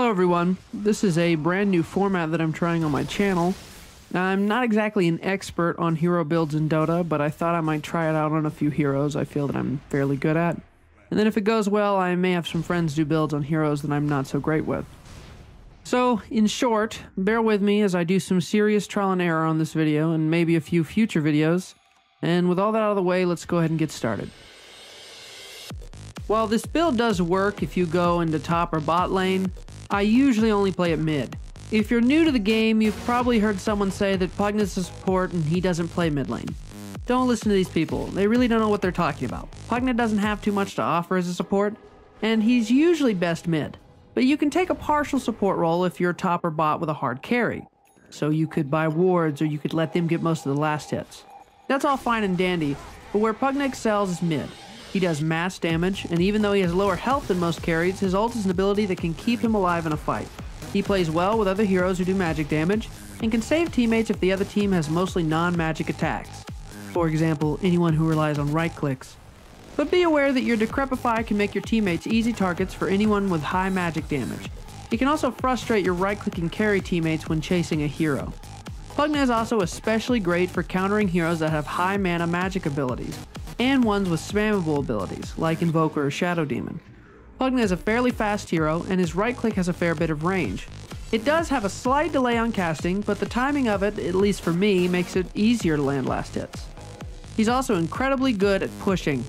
Hello everyone, this is a brand new format that I'm trying on my channel. Now, I'm not exactly an expert on hero builds in Dota, but I thought I might try it out on a few heroes I feel that I'm fairly good at. And then if it goes well, I may have some friends do builds on heroes that I'm not so great with. So, in short, bear with me as I do some serious trial and error on this video and maybe a few future videos. And with all that out of the way, let's go ahead and get started. While this build does work if you go into top or bot lane, I usually only play it mid. If you're new to the game, you've probably heard someone say that Pugna's a support and he doesn't play mid lane. Don't listen to these people, they really don't know what they're talking about. Pugna doesn't have too much to offer as a support, and he's usually best mid. But you can take a partial support role if you're top or bot with a hard carry. So you could buy wards or you could let them get most of the last hits. That's all fine and dandy, but where Pugna excels is mid. He does mass damage, and even though he has lower health than most carries, his ult is an ability that can keep him alive in a fight. He plays well with other heroes who do magic damage, and can save teammates if the other team has mostly non-magic attacks. For example, anyone who relies on right clicks. But be aware that your Decrepify can make your teammates easy targets for anyone with high magic damage. It can also frustrate your right-clicking carry teammates when chasing a hero. Pugna is also especially great for countering heroes that have high mana magic abilities, and ones with spammable abilities, like Invoker or Shadow Demon. Pugna is a fairly fast hero, and his right click has a fair bit of range. It does have a slight delay on casting, but the timing of it, at least for me, makes it easier to land last hits. He's also incredibly good at pushing.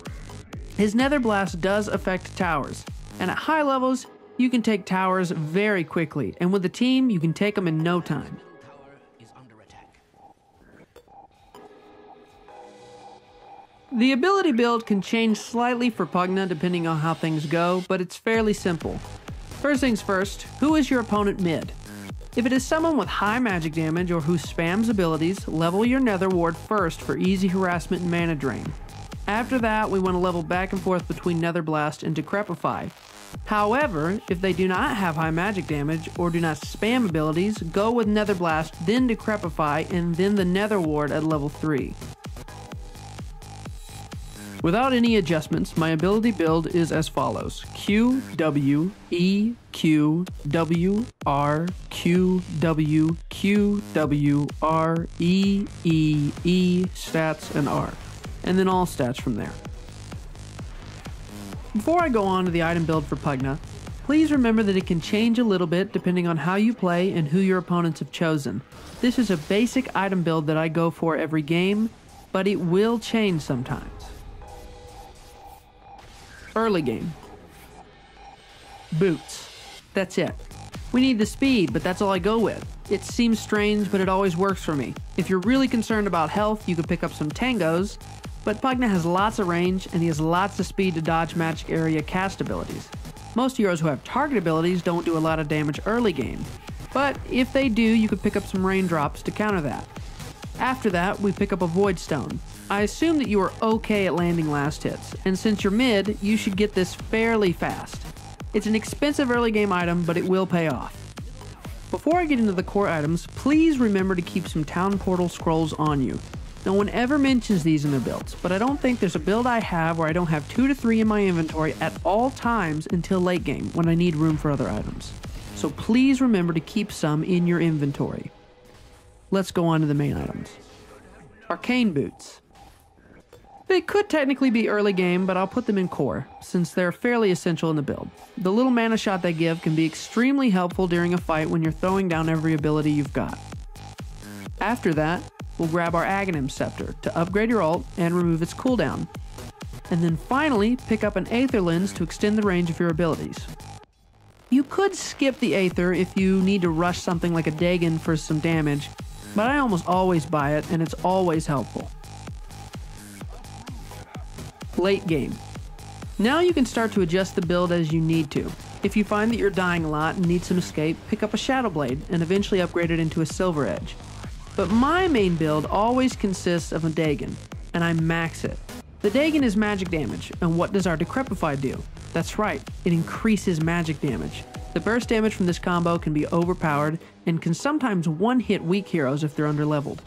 His Nether Blast does affect towers, and at high levels, you can take towers very quickly, and with the team, you can take them in no time. The ability build can change slightly for Pugna depending on how things go, but it's fairly simple. First things first, who is your opponent mid? If it is someone with high magic damage or who spams abilities, level your Nether Ward first for easy harassment and mana drain. After that, we want to level back and forth between Nether Blast and Decrepify. However, if they do not have high magic damage or do not spam abilities, go with Nether Blast, then Decrepify, and then the Nether Ward at level 3. Without any adjustments, my ability build is as follows: Q, W, E, Q, W, R, Q, W, Q, W, R, E, E, E, stats, and R. And then all stats from there. Before I go on to the item build for Pugna, please remember that it can change a little bit depending on how you play and who your opponents have chosen. This is a basic item build that I go for every game, but it will change sometimes. Early game. Boots. That's it. We need the speed, but that's all I go with. It seems strange, but it always works for me. If you're really concerned about health, you could pick up some tangos, but Pugna has lots of range, and he has lots of speed to dodge magic area cast abilities. Most heroes who have target abilities don't do a lot of damage early game, but if they do, you could pick up some raindrops to counter that. After that, we pick up a Void Stone. I assume that you are okay at landing last hits, and since you're mid, you should get this fairly fast. It's an expensive early game item, but it will pay off. Before I get into the core items, please remember to keep some Town Portal scrolls on you. No one ever mentions these in their builds, but I don't think there's a build I have where I don't have 2 to 3 in my inventory at all times until late game, when I need room for other items. So please remember to keep some in your inventory. Let's go on to the main items. Arcane Boots. They could technically be early game, but I'll put them in core, since they're fairly essential in the build. The little mana shot they give can be extremely helpful during a fight when you're throwing down every ability you've got. After that, we'll grab our Aghanim Scepter to upgrade your ult and remove its cooldown. And then finally, pick up an Aether Lens to extend the range of your abilities. You could skip the Aether if you need to rush something like a Dagon for some damage, but I almost always buy it and it's always helpful. Late game. Now you can start to adjust the build as you need to. If you find that you're dying a lot and need some escape, pick up a Shadow Blade and eventually upgrade it into a Silver Edge. But my main build always consists of a Dagon, and I max it. The Dagon is magic damage, and what does our Decrepify do? That's right, it increases magic damage. The burst damage from this combo can be overpowered and can sometimes one-hit weak heroes if they're underleveled.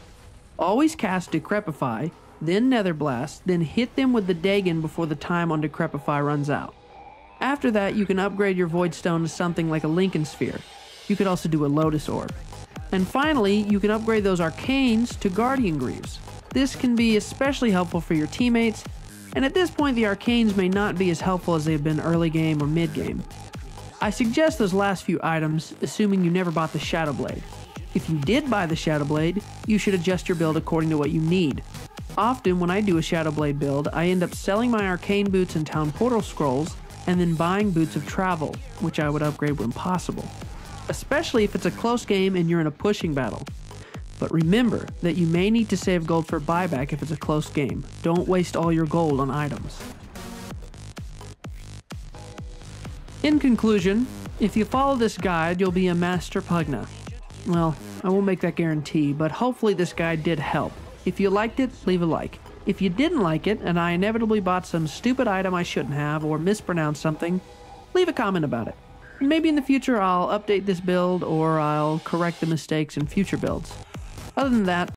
Always cast Decrepify, then Nether Blast, then hit them with the Dagon before the time on Decrepify runs out. After that, you can upgrade your Void Stone to something like a Lincoln Sphere. You could also do a Lotus Orb. And finally, you can upgrade those Arcanes to Guardian Greaves. This can be especially helpful for your teammates, and at this point the Arcanes may not be as helpful as they've been early game or mid game. I suggest those last few items, assuming you never bought the Shadow Blade. If you did buy the Shadow Blade, you should adjust your build according to what you need. Often when I do a Shadow Blade build, I end up selling my Arcane Boots and Town Portal Scrolls, and then buying Boots of Travel, which I would upgrade when possible. Especially if it's a close game and you're in a pushing battle. But remember that you may need to save gold for buyback if it's a close game. Don't waste all your gold on items. In conclusion, if you follow this guide, you'll be a master Pugna. Well, I won't make that guarantee, but hopefully this guide did help. If you liked it, leave a like. If you didn't like it, and I inevitably bought some stupid item I shouldn't have, or mispronounced something, leave a comment about it. Maybe in the future I'll update this build, or I'll correct the mistakes in future builds. Other than that,